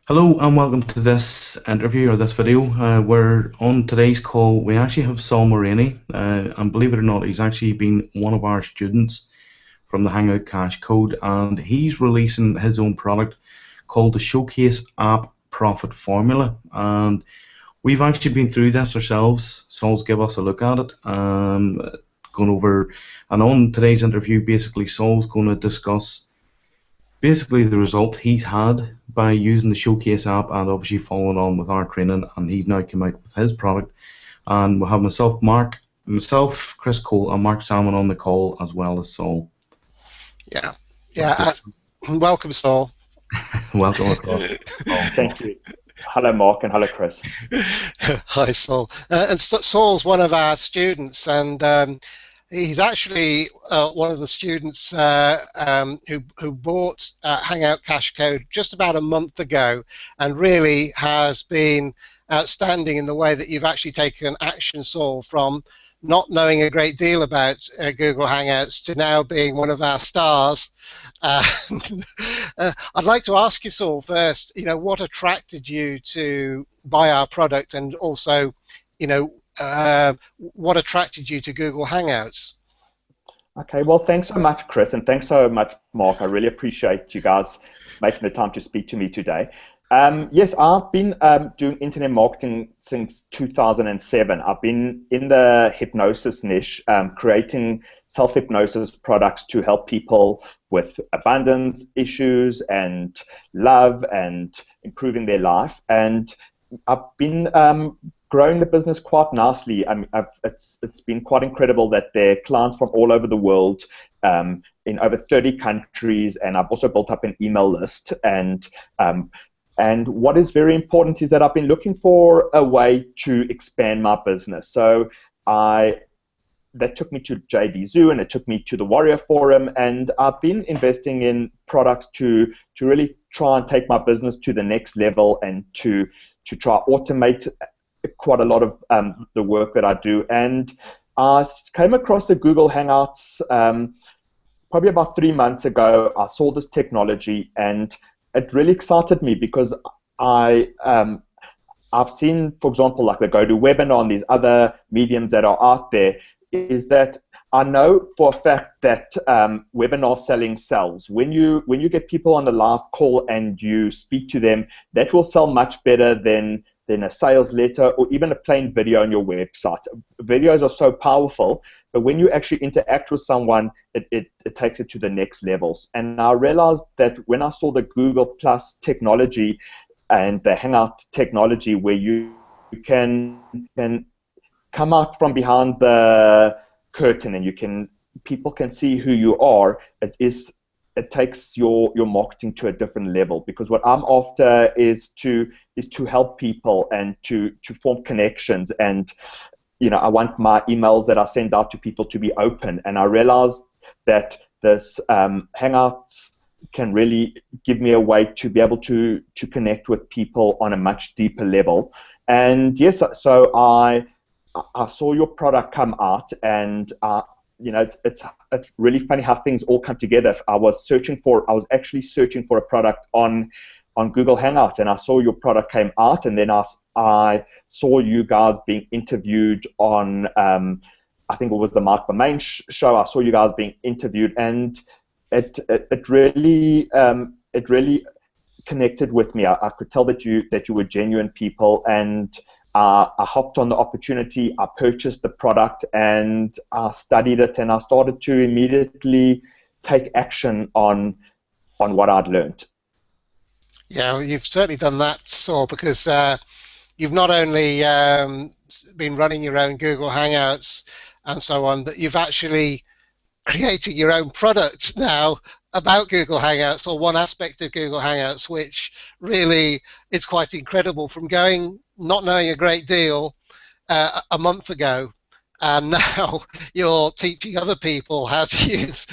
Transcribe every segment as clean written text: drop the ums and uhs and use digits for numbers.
Hello and welcome to this interview or this video. Where on today's call we actually have Saul Maraney, and believe it or not, he's actually been one of our students from the Hangout Cash Code, and he's releasing his own product called the Showcase App Profit Formula. And we've actually been through this ourselves. Saul's give us a look at it, going over, and on today's interview, basically Saul's going to discuss basically the result he's had by using the Showcase app and obviously following on with our training, and he's now come out with his product. And we'll have myself, Chris Cole, and Mark Salmon on the call, as well as Saul. Yeah, yeah. Welcome, Saul. Welcome across. Thank you. Hello, Mark, and hello, Chris. Hi, Saul. And Saul's one of our students, and he's actually one of the students who bought Hangout Cash Code just about a month ago, and really has been outstanding in the way that you've actually taken action, Saul, from not knowing a great deal about Google Hangouts to now being one of our stars. I'd like to ask you, Saul, first, what attracted you to buy our product, and also, what attracted you to Google Hangouts? Okay, well, thanks so much, Chris, and thanks so much, Mark. I really appreciate you guys making the time to speak to me today. Yes, I've been doing internet marketing since 2007. I've been in the hypnosis niche, creating self-hypnosis products to help people with abundance issues and love and improving their life. And I've been growing the business quite nicely. It's been quite incredible that there are clients from all over the world, in over 30 countries, and I've also built up an email list. And what is very important is that I've been looking for a way to expand my business. So that took me to JD Zoo, and it took me to the Warrior Forum, and I've been investing in products to really try and take my business to the next level, and to try automate quite a lot of the work that I do. And I came across the Google Hangouts probably about 3 months ago. I saw this technology, and it really excited me because I've seen, for example, like the GoToWebinar and these other mediums that are out there, is that I know for a fact that webinar selling sells. When you get people on the live call and you speak to them, that will sell much better than a sales letter or even a plain video on your website. Videos are so powerful, but when you actually interact with someone, it takes it to the next levels. And I realized that when I saw the Google Plus technology and the Hangout technology, where you can come out from behind the curtain and people can see who you are, it takes your marketing to a different level. Because what I'm after is to help people and to form connections. And I want my emails that I send out to people to be open. And I realized that this Hangouts can really give me a way to be able to connect with people on a much deeper level. And yes, so I saw your product come out, and it's really funny how things all come together. I was actually searching for a product on Google Hangouts, and I saw your product came out, and then I saw you guys being interviewed on I think it was the Mark Bermain show. I saw you guys being interviewed, and it really connected with me. I could tell that you were genuine people, and I hopped on the opportunity. I purchased the product, and I studied it, and I started to immediately take action on what I'd learned. Yeah, well, you've certainly done that, Saul, because you've not only been running your own Google Hangouts and so on, but you've actually created your own product now about Google Hangouts, or one aspect of Google Hangouts, which really is quite incredible, from not knowing a great deal a month ago, and now you're teaching other people how to use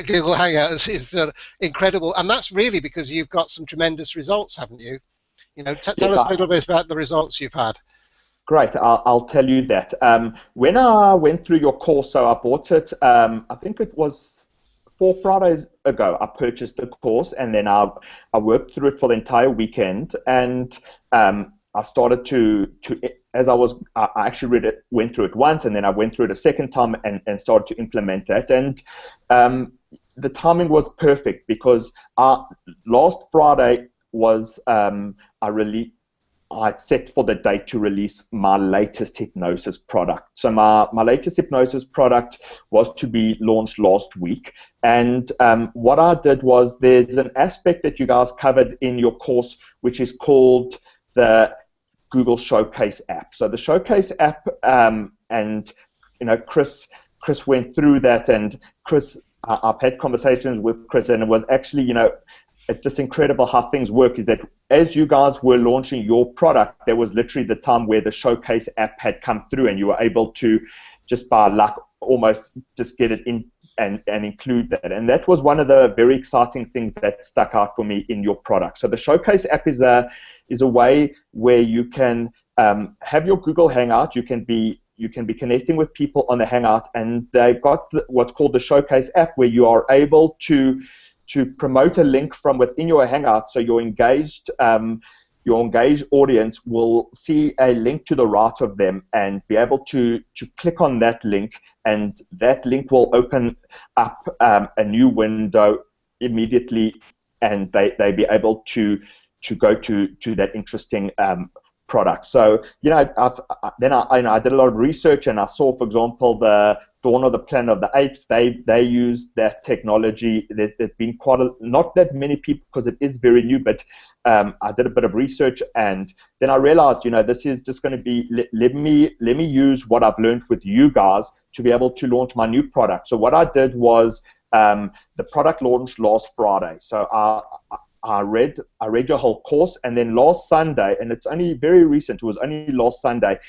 Google Hangouts. Is incredible, and that's really because you've got some tremendous results, haven't you? Tell us a little bit about the results you've had. Great, I'll tell you that. When I went through your course, so I bought it, I think it was 4 Fridays ago, I purchased the course, and then I worked through it for the entire weekend, and I started to as I actually went through it once, and then I went through it a second time and started to implement that. And the timing was perfect because last Friday was I'd set for the date to release my latest hypnosis product. So my latest hypnosis product was to be launched last week. And what I did was, there's an aspect that you guys covered in your course, which is called the Google Showcase app. So the Showcase app, and Chris went through that, and Chris, I've had conversations with Chris, and it was actually, it's just incredible how things work. Is that as you guys were launching your product, there was literally the time where the Showcase app had come through, and you were able to, just by luck, almost just get it in and include that. And that was one of the very exciting things that stuck out for me in your product. So the Showcase app is a way where you can have your Google Hangout. You can be connecting with people on the Hangout, and they've got what's called the Showcase app, where you are able to promote a link from within your Hangout. So your engaged audience will see a link to the right of them and be able to click on that link, and that link will open up a new window immediately, and they be able to go to that interesting product. So I did a lot of research, and I saw, for example, the Dawn of the Planet of the Apes. They use that technology. There's been not that many people, because it is very new, but I did a bit of research, and then I realized, this is just going to be, let me use what I've learned with you guys to be able to launch my new product. So what I did was, the product launched last Friday. So I read your whole course, and then last Sunday, and it's only very recent, it was only last Sunday,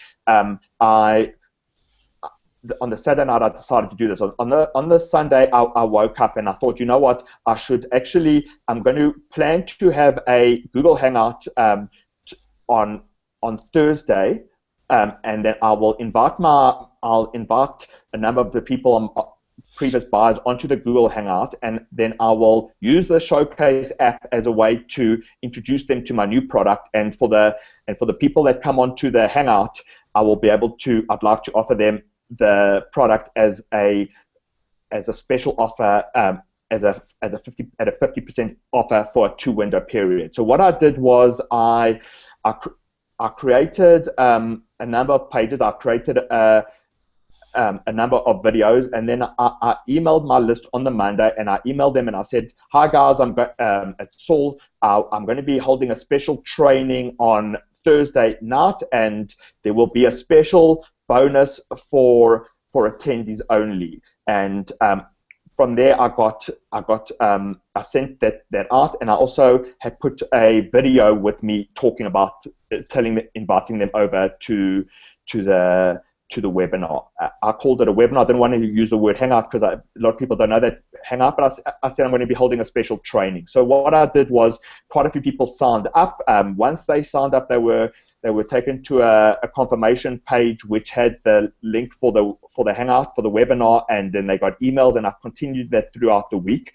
on the Saturday night, I decided to do this. On the Sunday, I woke up and I thought, you know what, I'm going to plan to have a Google Hangout on Thursday, and then I'll invite a number of the people, previous buyers, onto the Google Hangout, and then I will use the Showcase app as a way to introduce them to my new product. And for the people that come onto the Hangout, I'd like to offer them the product as a special offer, at a 50% offer for a 2-window period. So what I did was I created a number of pages. I created a number of videos, and then I emailed my list on the Monday, and I emailed them and I said, hi guys, I'm at Saul. I'm going to be holding a special training on Thursday night, and there will be a special bonus for attendees only. And from there, I sent that out, and I also had put a video with me talking about inviting them over to the webinar. I called it a webinar. I didn't want to use the word Hangout because a lot of people don't know that Hangout, but I said I'm going to be holding a special training. So what I did was, quite a few people signed up. Once they signed up, they were taken to a confirmation page which had the link for the Hangout, for the webinar, and then they got emails, and I continued that throughout the week.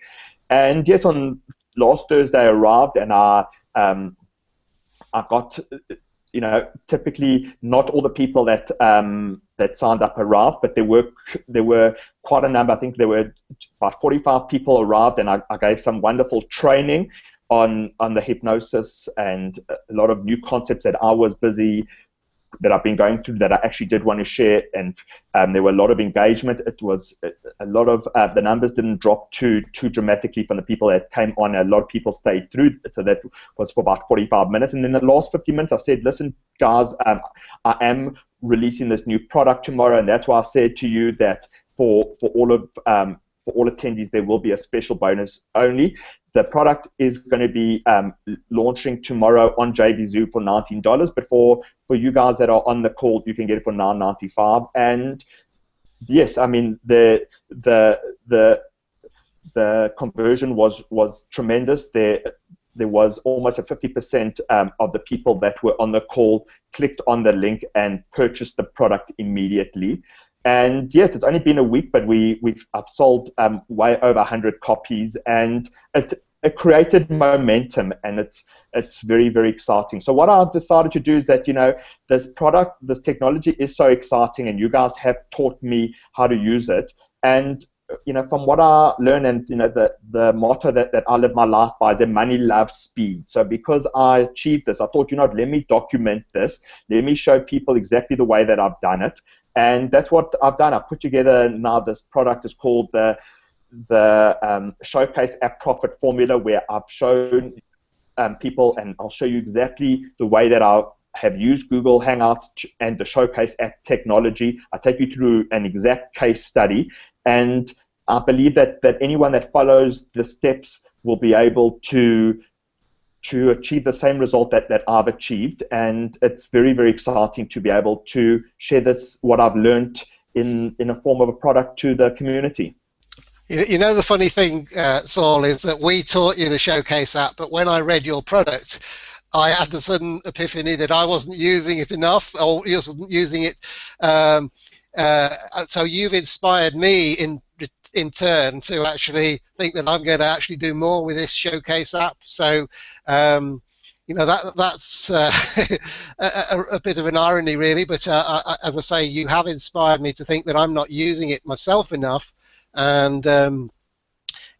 And yes, on last Thursday I arrived, and I got, typically not all the people that signed up arrived, but there were quite a number. I think there were about 45 people arrived, and I gave some wonderful training on the hypnosis and a lot of new concepts that I've been going through that I actually did want to share. And there were a lot of engagement. It was a lot of the numbers didn't drop too dramatically from the people that came on. A lot of people stayed through, so that was for about 45 minutes. And then the last 50 minutes, I said, listen guys, I am releasing this new product tomorrow, and that's why I said to you that for all attendees there will be a special bonus only. The product is going to be launching tomorrow on JVZoo for $19, but for you guys that are on the call, you can get it for $9.95. And yes, I mean the conversion was tremendous. There was almost a 50% of the people that were on the call clicked on the link and purchased the product immediately. And yes, it's only been a week, but I've sold way over 100 copies, and it created momentum, and it's very, very exciting. So what I've decided to do is that, this technology is so exciting, and you guys have taught me how to use it. And from what I learned, and the motto that I live my life by is that money loves speed. So because I achieved this, I thought, let me document this. Let me show people exactly the way that I've done it. And that's what I've done. I've put together now, this product is called the Showcase App Profit Formula, where I've shown people, and I'll show you exactly the way that I have used Google Hangouts and the Showcase app technology. I take you through an exact case study, and I believe that anyone that follows the steps will be able to achieve the same result that I've achieved. And it's very, very exciting to be able to share what I've learned in a form of a product to the community. The funny thing, Saul, is that we taught you the Showcase app, but when I read your product, I had the sudden epiphany that I wasn't using it enough, or you wasn't using it. So you've inspired me in turn to actually think that I'm going to actually do more with this Showcase app. So that's a bit of an irony, really. But as I say, you have inspired me to think that I'm not using it myself enough. And when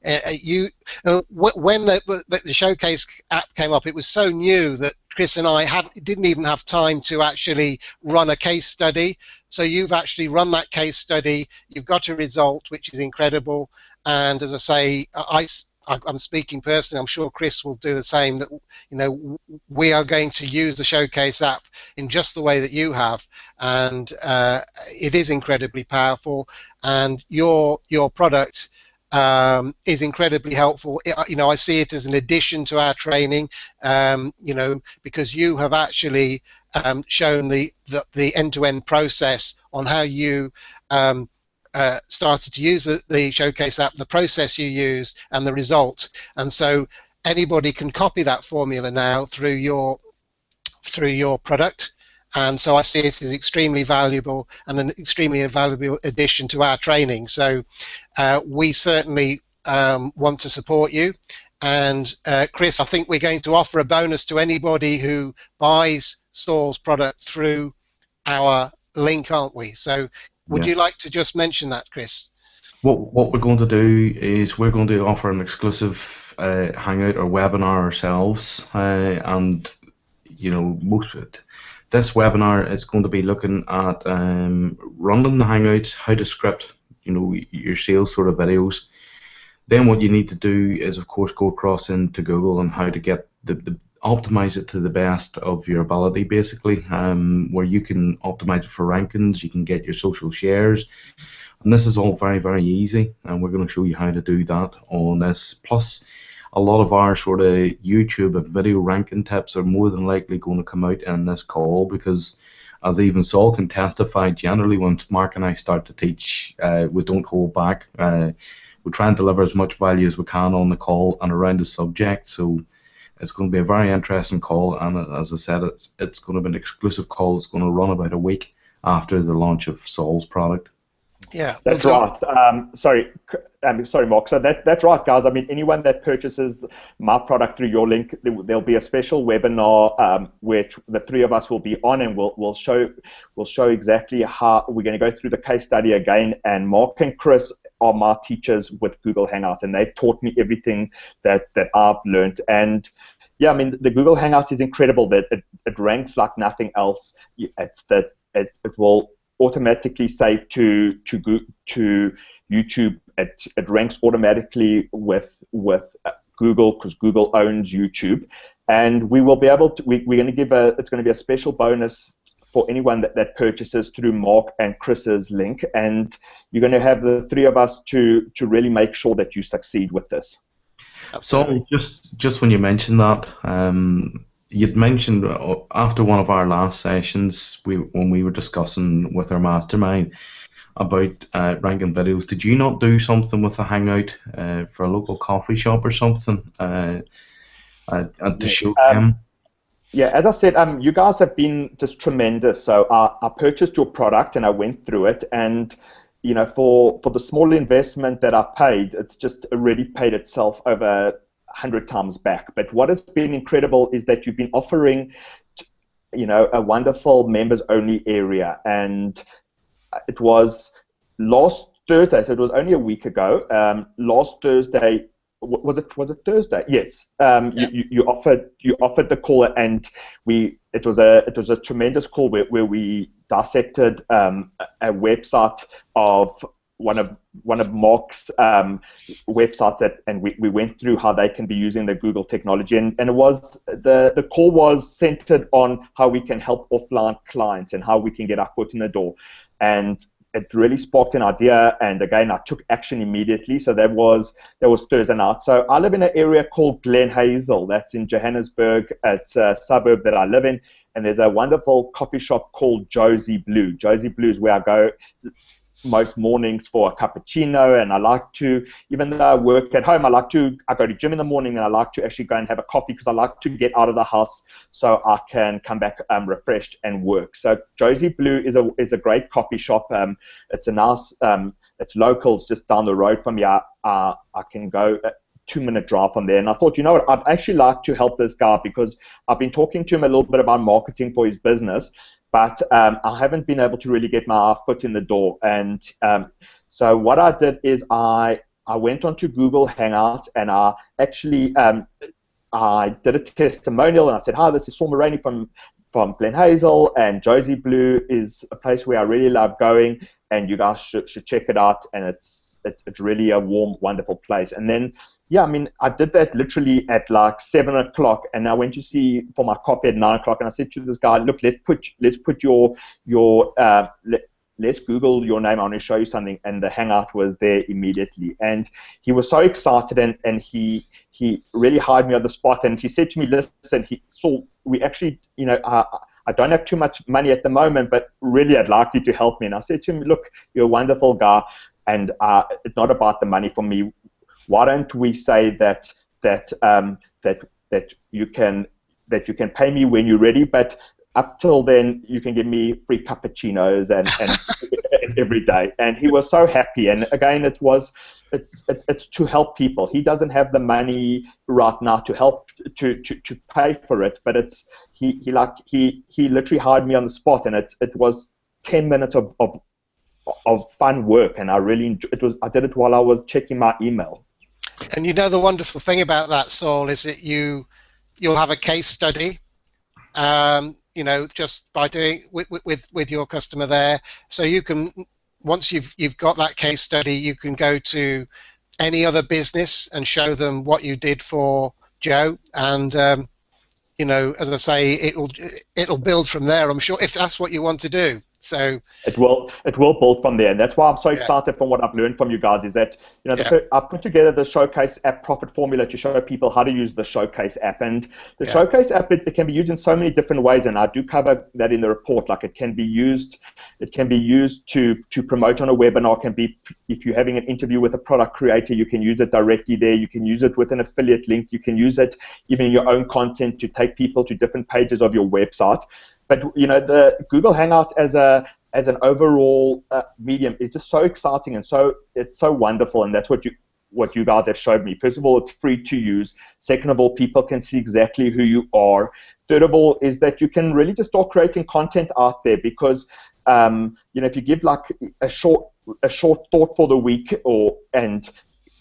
the Showcase app came up, it was so new that Chris and I didn't even have time to actually run a case study. So you've actually run that case study. You've got a result, which is incredible. And as I say, I'm speaking personally. I'm sure Chris will do the same. That we are going to use the Showcase app in just the way that you have, and it is incredibly powerful. And your product is incredibly helpful. I see it as an addition to our training. Because you have actually shown the end-to-end process on how you started to use the Showcase app, the process you use, and the result. And so anybody can copy that formula now through your product. And so I see it as extremely valuable and an extremely valuable addition to our training. So we certainly want to support you. And Chris, I think we're going to offer a bonus to anybody who buys Saul's product through our link, aren't we? So would you like to just mention that, Chris? What we're going to do is we're going to offer an exclusive hangout or webinar ourselves, and this webinar is going to be looking at running the Hangouts, how to script your sales sort of videos. Then what you need to do is, of course, go across into Google and how to get optimize it to the best of your ability, basically, where you can optimize it for rankings, you can get your social shares, and this is all very, very easy, and we're going to show you how to do that on this. Plus, a lot of our sort of YouTube and video ranking tips are more than likely going to come out in this call, because as even Saul can testify, generally when Mark and I start to teach, we don't hold back. We try and deliver as much value as we can on the call and around the subject. So it's going to be a very interesting call, and as I said, it's going to be an exclusive call. It's going to run about a week after the launch of Saul's product. Yeah, that's right. Sorry, Mark. So that's right, guys. I mean, anyone that purchases my product through your link, there'll be a special webinar which the three of us will be on, and we'll show exactly how we're going to go through the case study again. And Mark and Chris are my teachers with Google Hangouts, and they've taught me everything that I've learned. And yeah, I mean, the Google Hangouts is incredible. That it ranks like nothing else. It's that it will automatically save to YouTube. It ranks automatically with Google, because Google owns YouTube, and we will be able to. We're going to give it's going to be a special bonus for anyone that purchases through Mark and Chris's link, and you're going to have the three of us to really make sure that you succeed with this. So just when you mentioned that, you'd mentioned after one of our last sessions, when we were discussing with our mastermind about ranking videos, did you not do something with a Hangout for a local coffee shop or something to show them? Yeah, as I said, you guys have been just tremendous. So I purchased your product and I went through it, and for the small investment that I paid, it's just already paid itself over 100 times back. But what has been incredible is that you've been offering, a wonderful members-only area, and it was last Thursday, so it was only a week ago. Last Thursday. Was it Thursday? Yes. Yeah. You offered the call, and it was a tremendous call where we dissected a website of one of Mark's websites and we went through how they can be using the Google technology, and it was the call was centered on how we can help offline clients and how we can get our foot in the door, and it really sparked an idea, and again, I took action immediately. So that was Thursday night. So I live in an area called Glen Hazel. That's in Johannesburg. It's a suburb that I live in, and there's a wonderful coffee shop called Josie Blue. Josie Blue is where I go most mornings for a cappuccino, and I like to, even though I work at home, I go to gym in the morning, and I like to actually go and have a coffee because I like to get out of the house so I can come back refreshed and work. So Josie Blue is a great coffee shop. It's a nice, it's local, it's just down the road from me. I can go a 2-minute drive from there, and I thought, what, I'd actually like to help this guy because I've been talking to him a little bit about marketing for his business, but I haven't been able to really get my foot in the door. And so what I did is I went onto Google Hangouts, and I actually I did a testimonial, and I said, hi, this is Saul Maraney from Glen Hazel, and Josie Blue is a place where I really love going, and you guys should check it out, and it's really a warm, wonderful place. And then, yeah, I mean, I did that literally at like 7 o'clock, and I went to see for my coffee at 9 o'clock, and I said to this guy, look, let's put let's Google your name. I want to show you something. And the Hangout was there immediately, and he was so excited, and he really hired me on the spot, and he said to me, listen, we actually, I don't have too much money at the moment, but really I'd like you to help me. And I said to him, look, you're a wonderful guy, and it's not about the money for me. Why don't we say that you can pay me when you're ready, but up till then you can give me free cappuccinos and every day. And he was so happy. And again, it's to help people. He doesn't have the money right now to help to pay for it, but he literally hired me on the spot, and it was 10 minutes of fun work, and I really I did it while I was checking my email. And the wonderful thing about that, Saul, is that you'll have a case study, just by doing with your customer there. So you can, once you've got that case study, you can go to any other business and show them what you did for Joe, and as I say, it'll build from there, I'm sure, if that's what you want to do. So it will build from there, and that's why I'm so excited from what I've learned from you guys. Is that I put together the Showcase app profit formula to show people how to use the Showcase app, and the Showcase app it can be used in so many different ways, and I do cover that in the report. Like it can be used to promote on a webinar. It can be, if you're having an interview with a product creator, you can use it directly there. You can use it with an affiliate link. You can use it even in your own content to take people to different pages of your website. But the Google Hangout as an overall medium is just so exciting, and it's so wonderful, and that's what you guys have showed me. First of all, it's free to use. Second of all, people can see exactly who you are. Third of all, is that you can really just start creating content out there, because if you give like a short thought for the week and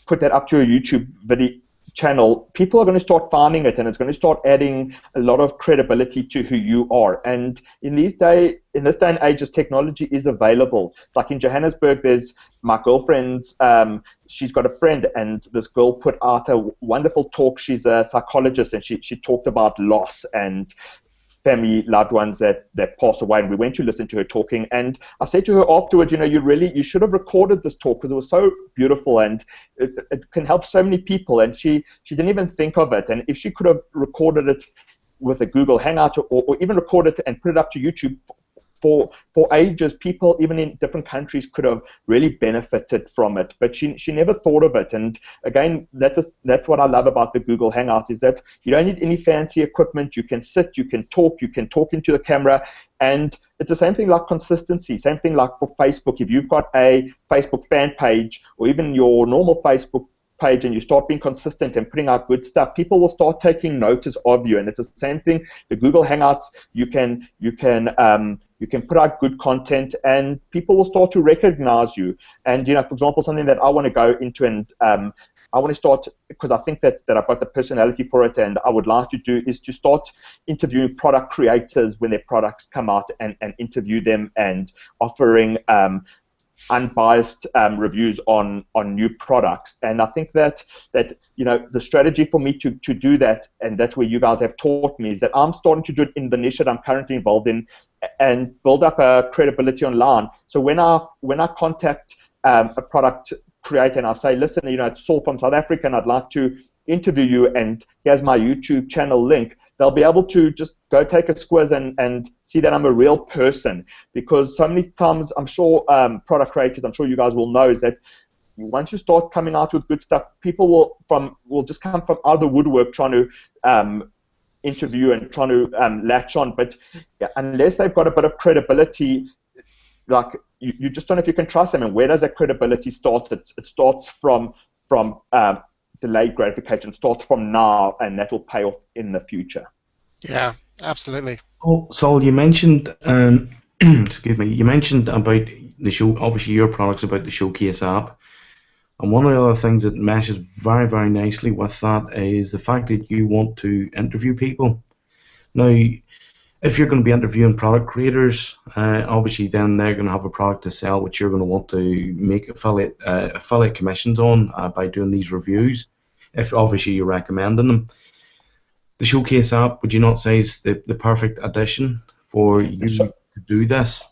put that up to a YouTube video channel, people are going to start finding it, and it's going to start adding a lot of credibility to who you are. And in this day and age, as technology is available, like in Johannesburg, there's my girlfriend's, she's got a friend, and this girl put out a wonderful talk. She's a psychologist, and she talked about loss and family loved ones that pass away, and we went to listen to her talking, and I said to her afterwards, you should have recorded this talk, because it was so beautiful, and it can help so many people. And she didn't even think of it, and if she could have recorded it with a Google Hangout, or even record it and put it up to YouTube for ages, people even in different countries could have really benefited from it, but she never thought of it. And again, that's what I love about the Google Hangouts, is that you don't need any fancy equipment. You can sit, you can talk into the camera, and it's the same thing like consistency, same thing like for Facebook. If you've got a Facebook fan page or even your normal Facebook page and you start being consistent and putting out good stuff, people will start taking notice of you. And it's the same thing. The Google Hangouts, you can put out good content and people will start to recognize you. And for example, something that I want to go into, and I want to start, because I think that I've got the personality for it, and I would like to do, is to start interviewing product creators when their products come out, and interview them and offering unbiased reviews on new products. And I think that the strategy for me to do that, and that's where you guys have taught me, is that I'm starting to do it in the niche that I'm currently involved in and build up a credibility online. So when I contact a product creator and I say, listen, it's Saul from South Africa and I'd like to interview you, and here's my YouTube channel link, they'll be able to just go take a squiz and see that I'm a real person. Because so many times, I'm sure product creators, I'm sure you guys will know, is that once you start coming out with good stuff, people will just come from out of the woodwork trying to interview and trying to latch on. But unless they've got a bit of credibility, like you just don't know if you can trust them. And where does that credibility start? It starts from delayed gratification, starts from now, and that will pay off in the future. Yeah, absolutely. Oh, Saul, you mentioned, excuse me, you mentioned about the show. Obviously, your product's about the Showcase app, and one of the other things that meshes very, very nicely with that is the fact that you want to interview people. Now, if you're going to be interviewing product creators, obviously then they're going to have a product to sell, which you're going to want to make affiliate commissions on by doing these reviews, if obviously you're recommending them. The Showcase app, would you not say, is the perfect addition for you to do this?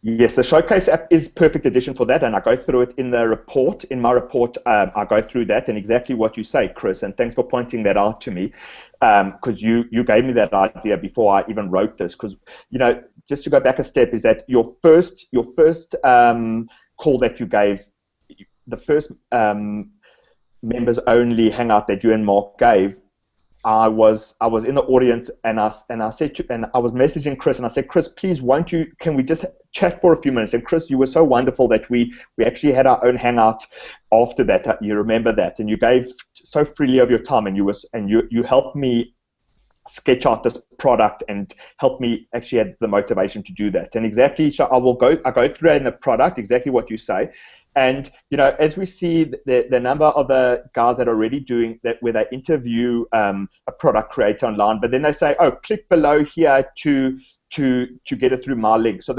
Yes, the Showcase app is perfect addition for that, and I go through it in the report. In my report, I go through that, and exactly what you say, Chris, and thanks for pointing that out to me, because you gave me that idea before I even wrote this. Because just to go back a step, is that your first call that you gave, the first members only hangout that you and Mark gave, I was in the audience, and I said and I was messaging Chris, and I said, Chris, please, can we just chat for a few minutes? And Chris, you were so wonderful that we actually had our own hangout after that. You remember that, and you gave so freely of your time, and you helped me sketch out this product and helped me actually have the motivation to do that. And exactly, so I go through it in the product, exactly what you say. And as we see the number of the guys that are already doing that, where they interview a product creator online, but then they say, oh, click below here to get it through my link. So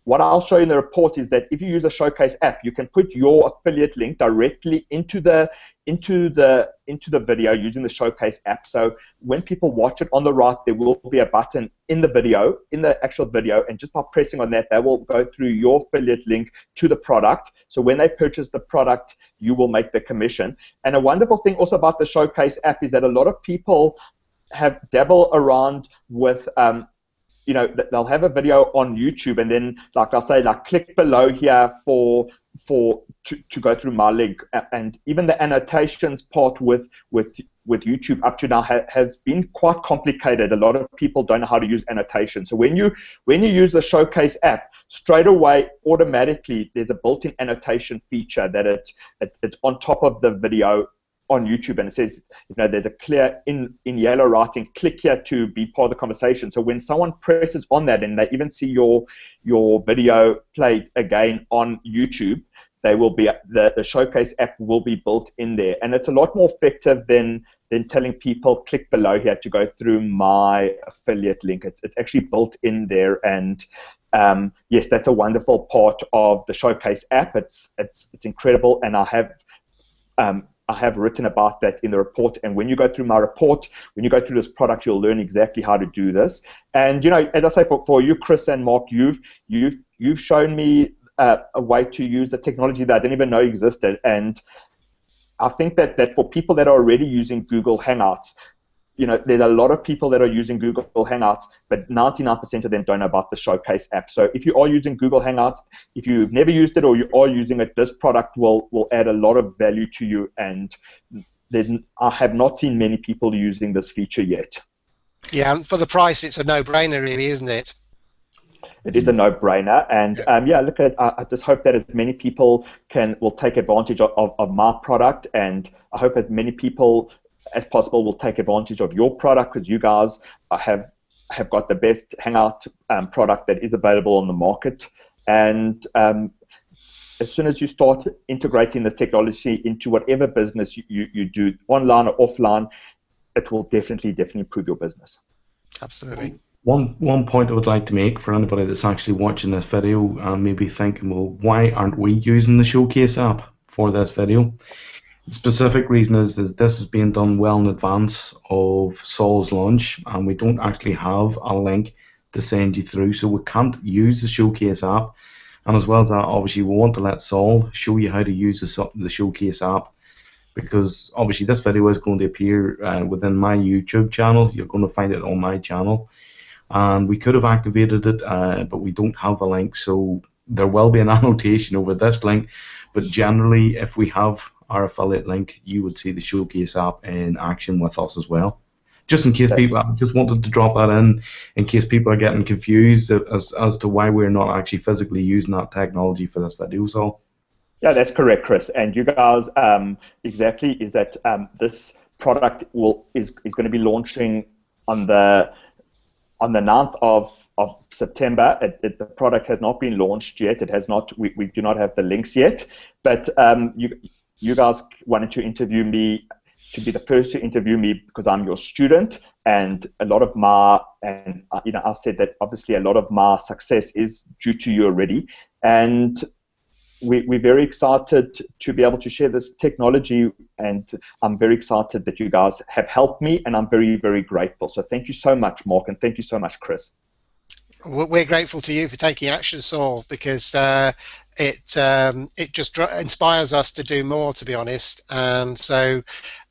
what I'll show you in the report is that if you use a Showcase app, you can put your affiliate link directly into the video using the Showcase app. So when people watch it, on the right there will be a button in the actual video, and just by pressing on that, they will go through your affiliate link to the product. So when they purchase the product, you will make the commission. And a wonderful thing also about the Showcase app is that a lot of people have dabble around with they'll have a video on YouTube, and then I'll say, click below here to go through my link. And even the annotations part with YouTube up to now has been quite complicated. A lot of people don't know how to use annotations. So when you use the Showcase app, straight away, automatically, there's a built-in annotation feature that it's on top of the video on YouTube, and it says, there's a clear in yellow writing, click here to be part of the conversation. So when someone presses on that and they even see your video played again on YouTube, they will be the Showcase app will be built in there, and it's a lot more effective than telling people click below here to go through my affiliate link. It's actually built in there, and yes, that's a wonderful part of the Showcase app. It's incredible, and I have written about that in the report. And when you go through my report, when you go through this product, you'll learn exactly how to do this. And as I say, for you, Chris and Mark, you've shown me a way to use a technology that I didn't even know existed. And I think that for people that are already using Google Hangouts, there's a lot of people that are using Google Hangouts, but 99% of them don't know about the Showcase app. So if you are using Google Hangouts, if you've never used it or you are using it, this product will add a lot of value to you. And I have not seen many people using this feature yet. Yeah, and for the price, it's a no-brainer, really, isn't it? It is a no-brainer, and I just hope that as many people will take advantage of my product, and I hope as many people as possible will take advantage of your product, because you guys have got the best Hangout product that is available on the market. And as soon as you start integrating this technology into whatever business you do, online or offline, it will definitely improve your business. Absolutely. One point I would like to make for anybody that's actually watching this video and maybe thinking, well, why aren't we using the Showcase app for this video? The specific reason is this is being done well in advance of Saul's launch, and we don't actually have a link to send you through, so we can't use the Showcase app. And as well as that, obviously, we want to let Saul show you how to use the Showcase app, because obviously this video is going to appear within my YouTube channel. You're going to find it on my channel, and we could have activated it, but we don't have a link, so there will be an annotation over this link. But generally, if we have our affiliate link, you would see the Showcase app in action with us as well. Just in case people, I just wanted to drop that in case people are getting confused as to why we're not actually physically using that technology for this video. So. Yeah, that's correct, Chris. And you guys, exactly, is that this product is going to be launching on the 9th of September. The product has not been launched yet. It has not. We do not have the links yet. But you guys wanted to interview me, to be the first to interview me, because I'm your student, and a lot of I said that obviously a lot of my success is due to you already, and we're very excited to be able to share this technology, and I'm very excited that you guys have helped me, and I'm very, very grateful. So thank you so much, Mark, and thank you so much, Chris. We're grateful to you for taking action, Saul, because it just inspires us to do more, to be honest. And so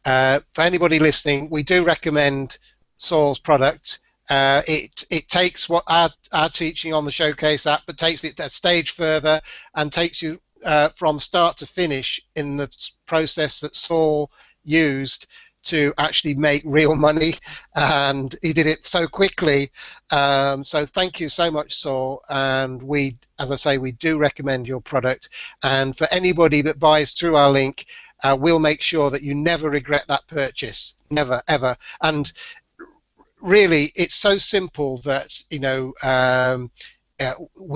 for anybody listening, we do recommend Saul's product. It takes what our teaching on the Showcase app, but takes it a stage further and takes you from start to finish in the process that Saul used to actually make real money, and he did it so quickly. So thank you so much, Saul, and as I say, we do recommend your product, and for anybody that buys through our link, we'll make sure that you never regret that purchase, never, ever. And really, it's so simple that we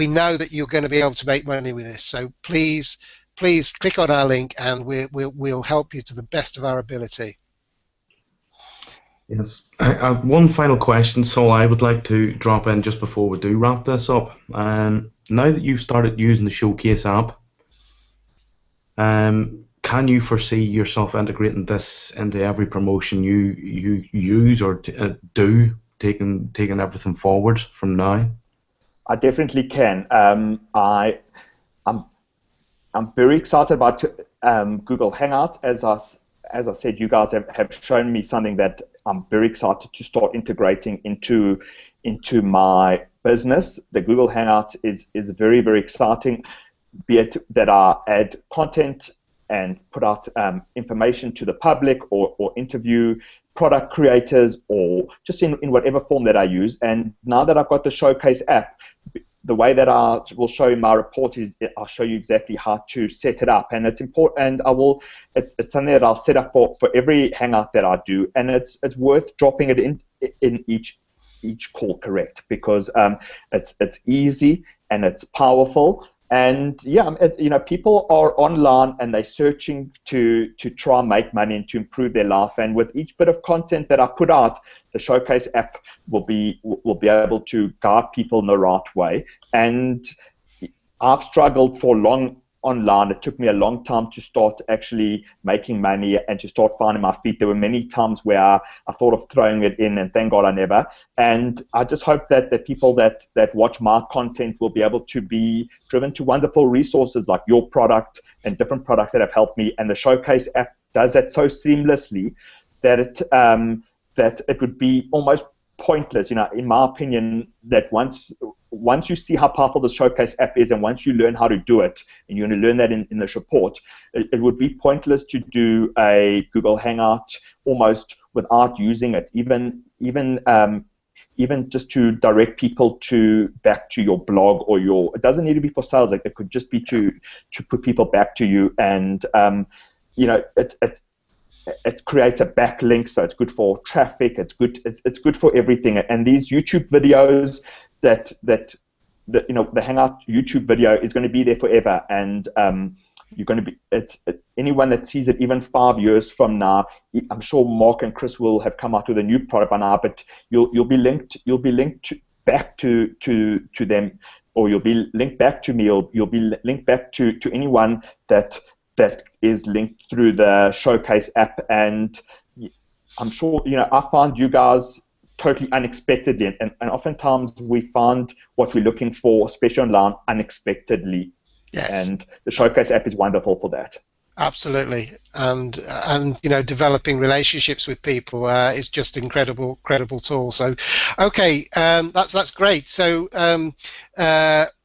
know that you're going to be able to make money with this. So please click on our link, and we'll help you to the best of our ability. Yes. One final question, so I would like to drop in just before we do wrap this up. Now that you've started using the Showcase app, can you foresee yourself integrating this into every promotion you use or do, taking everything forward from now? I definitely can. I'm very excited about Google Hangouts. As I said, you guys have shown me something that I'm very excited to start integrating into my business. The Google Hangouts is very, very exciting, be it that I add content and put out information to the public, or interview product creators, or just in whatever form that I use. And now that I've got the Showcase app, the way that I will show you my report is I'll show you exactly how to set it up, and it's important. And it's something that I'll set up for every Hangout that I do, and it's worth dropping it in each call, correct? Because it's easy and it's powerful. And yeah, people are online and they're searching to try and make money and to improve their life. And with each bit of content that I put out, the Showcase app will be able to guide people in the right way. And I've struggled for long online. It took me a long time to start actually making money and to start finding my feet. There were many times where I thought of throwing it in, and thank God I never. And I just hope that the people that watch my content will be able to be driven to wonderful resources like your product and different products that have helped me. And the Showcase app does that so seamlessly that that it would be almost pointless, in my opinion, that once you see how powerful the Showcase app is, and once you learn how to do it, and you're going to learn that in this report, it would be pointless to do a Google Hangout almost without using it, even just to direct people back to your blog or it doesn't need to be for sales. It could just be to put people back to you, and it creates a backlink, so it's good for traffic. It's good for everything. And these YouTube videos that the Hangout YouTube video is going to be there forever, and you're going to be anyone that sees it even 5 years from now. I'm sure Mark and Chris will have come out with a new product by now, but you'll be linked back to them, or you'll be linked back to me, or you'll be linked back to anyone that is linked through the Showcase app. And I'm sure, I found you guys totally unexpectedly, and oftentimes we find what we're looking for, especially online, unexpectedly. Yes. And the Showcase app is wonderful for that. Absolutely, and developing relationships with people is just incredible tool. So, okay, that's great. So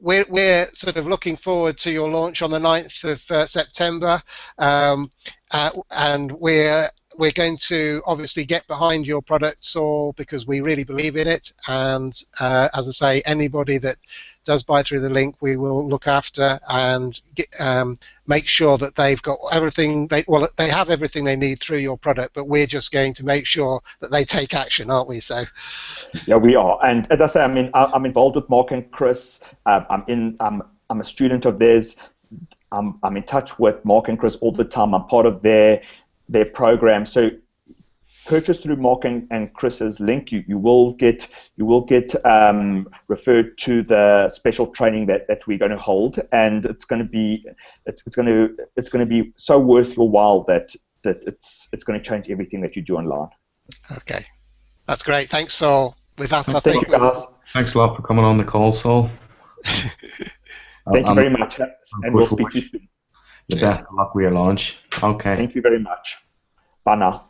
we're sort of looking forward to your launch on the 9th of September, and we're going to obviously get behind your product, Saul, because we really believe in it. And as I say, anybody that does buy through the link, we will look after and make sure that they've got everything. They have everything they need through your product, but we're just going to make sure that they take action, aren't we? So. Yeah, we are. And as I say, I'm involved with Mark and Chris. I'm a student of theirs. I'm in touch with Mark and Chris all the time. I'm part of their program. So purchase through Mark and Chris's link. You will get referred to the special training that we're going to hold, and it's going to be so worth your while that it's going to change everything that you do online. Okay, that's great. Thanks, Saul. With that, I think. Thanks a lot for coming on the call, Saul. Thank you very much, and we'll speak to you soon. The best of luck with your launch. Okay. Thank you very much. Bye now.